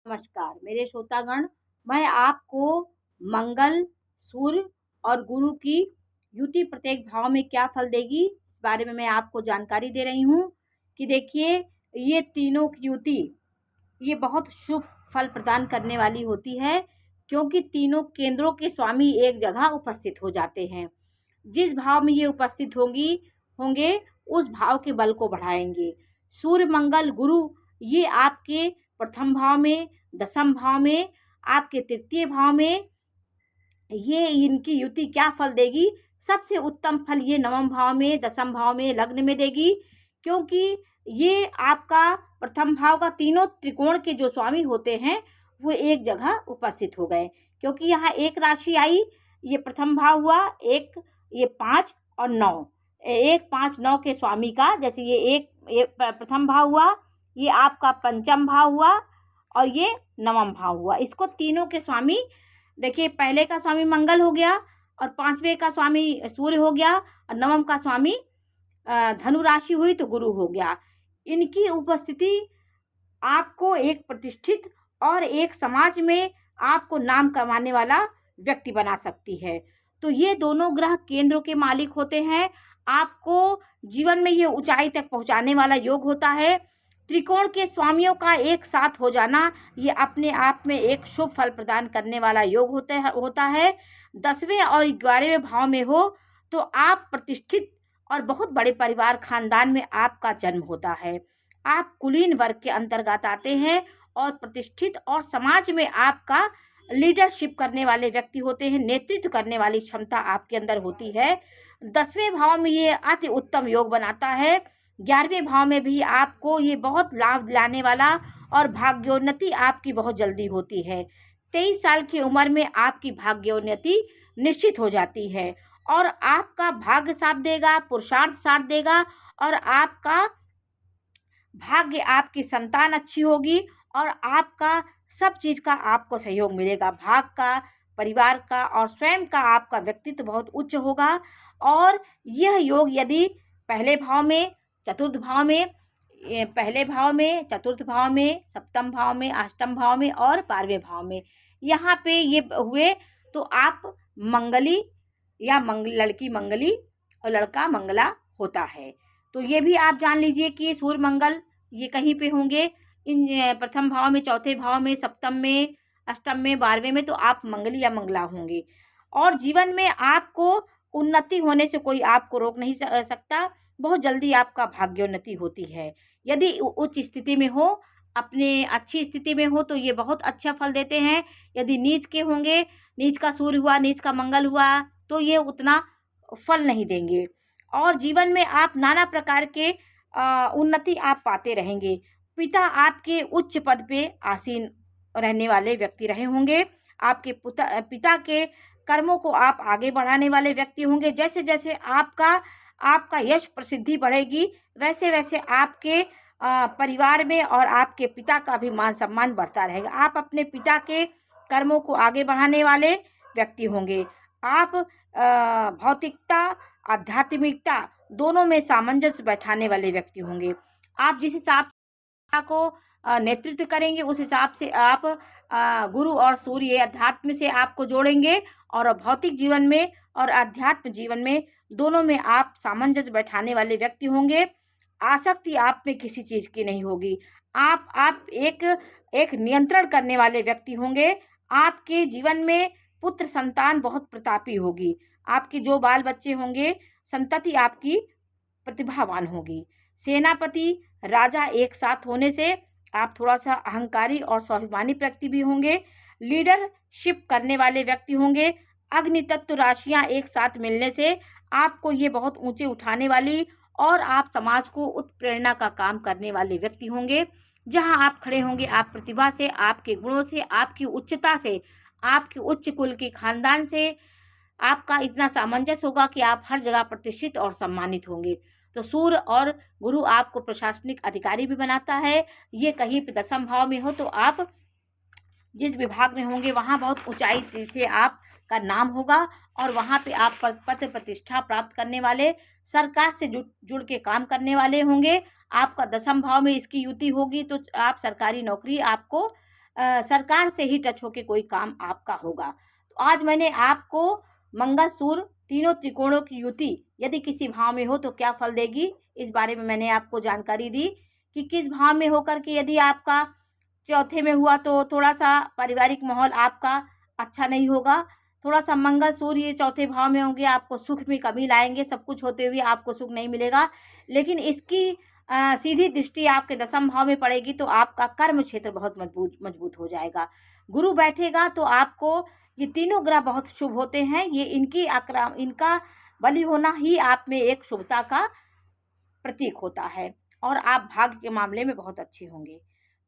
नमस्कार मेरे श्रोतागण। मैं आपको मंगल, सूर्य और गुरु की युति प्रत्येक भाव में क्या फल देगी इस बारे में मैं आपको जानकारी दे रही हूँ कि देखिए, ये तीनों की युति ये बहुत शुभ फल प्रदान करने वाली होती है, क्योंकि तीनों केंद्रों के स्वामी एक जगह उपस्थित हो जाते हैं। जिस भाव में ये उपस्थित होंगे उस भाव के बल को बढ़ाएंगे। सूर्य, मंगल, गुरु ये आपके प्रथम भाव में, दसम भाव में, आपके तृतीय भाव में ये इनकी युति क्या फल देगी। सबसे उत्तम फल ये नवम भाव में, दसम भाव में, लग्न में देगी, क्योंकि ये आपका प्रथम भाव का तीनों त्रिकोण के जो स्वामी होते हैं वो एक जगह उपस्थित हो गए। क्योंकि यहाँ एक राशि आई, ये प्रथम भाव हुआ, एक ये 5 और 9, 1 5 9 के स्वामी का, जैसे ये प्रथम भाव हुआ, ये आपका पंचम भाव हुआ और ये नवम भाव हुआ। इसको तीनों के स्वामी देखिए, पहले का स्वामी मंगल हो गया और पांचवें का स्वामी सूर्य हो गया और नवम का स्वामी धनु राशि हुई तो गुरु हो गया। इनकी उपस्थिति आपको एक प्रतिष्ठित और एक समाज में आपको नाम कमाने वाला व्यक्ति बना सकती है। तो ये दोनों ग्रह केंद्रों के मालिक होते हैं। आपको जीवन में ये ऊंचाई तक पहुंचाने वाला योग होता है। त्रिकोण के स्वामियों का एक साथ हो जाना ये अपने आप में एक शुभ फल प्रदान करने वाला योग होता है। 10वें और 11वें भाव में हो तो आप प्रतिष्ठित और बहुत बड़े परिवार खानदान में आपका जन्म होता है। आप कुलीन वर्ग के अंतर्गत आते हैं और प्रतिष्ठित और समाज में आपका लीडरशिप करने वाले व्यक्ति होते हैं। नेतृत्व करने वाली क्षमता आपके अंदर होती है। 10वें भाव में ये अति उत्तम योग बनाता है। 11वें भाव में भी आपको ये बहुत लाभ दिलाने वाला और भाग्योन्नति आपकी बहुत जल्दी होती है। 23 साल की उम्र में आपकी भाग्योन्नति निश्चित हो जाती है और आपका भाग्य साथ देगा, पुरुषार्थ साथ देगा और आपका भाग्य, आपकी संतान अच्छी होगी और आपका सब चीज़ का आपको सहयोग मिलेगा। भाग का, परिवार का और स्वयं का आपका व्यक्तित्व बहुत उच्च होगा। और यह योग यदि पहले भाव में, चतुर्थ भाव में, पहले भाव में, चतुर्थ भाव में, सप्तम भाव में, अष्टम भाव में और 12वें भाव में यहाँ पे ये हुए तो आप मंगली या लड़की मंगली और लड़का मंगला होता है। तो ये भी आप जान लीजिए कि सूर्य मंगल ये कहीं पे होंगे इन प्रथम भाव में, चौथे भाव में, सप्तम में, अष्टम में, 12वें में, तो आप मंगली या मंगला होंगे। और जीवन में आपको उन्नति होने से कोई आपको रोक नहीं सकता। बहुत जल्दी आपका भाग्योन्नति होती है। यदि उच्च स्थिति में हो, अपने अच्छी स्थिति में हो तो ये बहुत अच्छा फल देते हैं। यदि नीच के होंगे, नीच का सूर्य हुआ, नीच का मंगल हुआ, तो ये उतना फल नहीं देंगे। और जीवन में आप नाना प्रकार के उन्नति आप पाते रहेंगे। पिता आपके उच्च पद पे आसीन रहने वाले व्यक्ति रहे होंगे। आपके पिता के कर्मों को आप आगे बढ़ाने वाले व्यक्ति होंगे। जैसे जैसे आपका यश प्रसिद्धि बढ़ेगी, वैसे वैसे आपके परिवार में और आपके पिता का भी मान सम्मान बढ़ता रहेगा। आप अपने पिता के कर्मों को आगे बढ़ाने वाले व्यक्ति होंगे। आप भौतिकता, आध्यात्मिकता दोनों में सामंजस्य बैठाने वाले व्यक्ति होंगे। आप जिस हिसाब को नेतृत्व करेंगे उस हिसाब से आप गुरु और सूर्य अध्यात्म से आपको जोड़ेंगे और भौतिक जीवन में और अध्यात्म जीवन में दोनों में आप सामंजस्य बैठाने वाले व्यक्ति होंगे। आसक्ति आप में किसी चीज़ की नहीं होगी। आप एक नियंत्रण करने वाले व्यक्ति होंगे। आपके जीवन में पुत्र संतान बहुत प्रतापी होगी। आपके जो बाल बच्चे होंगे, संतति आपकी प्रतिभावान होगी। सेनापति, राजा एक साथ होने से आप थोड़ा सा अहंकारी और स्वाभिमानी व्यक्ति भी होंगे। लीडरशिप करने वाले व्यक्ति होंगे। अग्नि तत्व राशियां एक साथ मिलने से आपको ये बहुत ऊंचे उठाने वाली और आप समाज को उत्प्रेरणा का काम करने वाले व्यक्ति होंगे। जहां आप खड़े होंगे, आप प्रतिभा से, आपके गुणों से, आपकी उच्चता से, आपके उच्च कुल के खानदान से आपका इतना सामंजस्य होगा कि आप हर जगह प्रतिष्ठित और सम्मानित होंगे। तो सूर्य और गुरु आपको प्रशासनिक अधिकारी भी बनाता है। ये कहीं पे दसम भाव में हो तो आप जिस विभाग में होंगे वहाँ बहुत ऊंचाई से आपका नाम होगा और वहाँ पे आप पद प्रतिष्ठा प्राप्त करने वाले, सरकार से जुड़ के काम करने वाले होंगे। आपका दसम भाव में इसकी युति होगी तो आप सरकारी नौकरी आपको सरकार से ही टच होके कोई काम आपका होगा। तो आज मैंने आपको मंगल सूर्य तीनों त्रिकोणों की युति यदि किसी भाव में हो तो क्या फल देगी, इस बारे में मैंने आपको जानकारी दी कि किस भाव में होकर के यदि आपका चौथे में हुआ तो थोड़ा सा पारिवारिक माहौल आपका अच्छा नहीं होगा। थोड़ा सा मंगल सूर्य चौथे भाव में होंगे, आपको सुख में कमी लाएंगे, सब कुछ होते हुए आपको सुख नहीं मिलेगा। लेकिन इसकी सीधी दृष्टि आपके दशम भाव में पड़ेगी तो आपका कर्म क्षेत्र बहुत मजबूत हो जाएगा। गुरु बैठेगा तो आपको ये तीनों ग्रह बहुत शुभ होते हैं, ये इनका बलि होना ही आप में एक शुभता का प्रतीक होता है और आप भाग्य के मामले में बहुत अच्छे होंगे।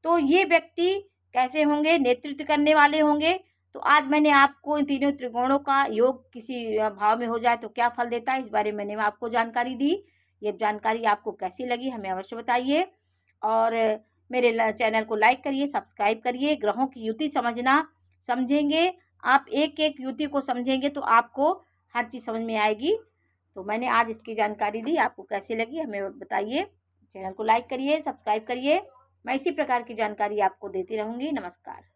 तो ये व्यक्ति कैसे होंगे, नेतृत्व करने वाले होंगे। तो आज मैंने आपको इन तीनों त्रिकोणों का योग किसी भाव में हो जाए तो क्या फल देता है, इस बारे में मैंने आपको जानकारी दी। ये जानकारी आपको कैसी लगी हमें अवश्य बताइए और मेरे चैनल को लाइक करिए, सब्सक्राइब करिए। ग्रहों की युति समझेंगे आप, एक एक युति को समझेंगे तो आपको हर चीज़ समझ में आएगी। तो मैंने आज इसकी जानकारी दी, आपको कैसी लगी हमें बताइए। चैनल को लाइक करिए, सब्सक्राइब करिए। मैं इसी प्रकार की जानकारी आपको देती रहूँगी। नमस्कार।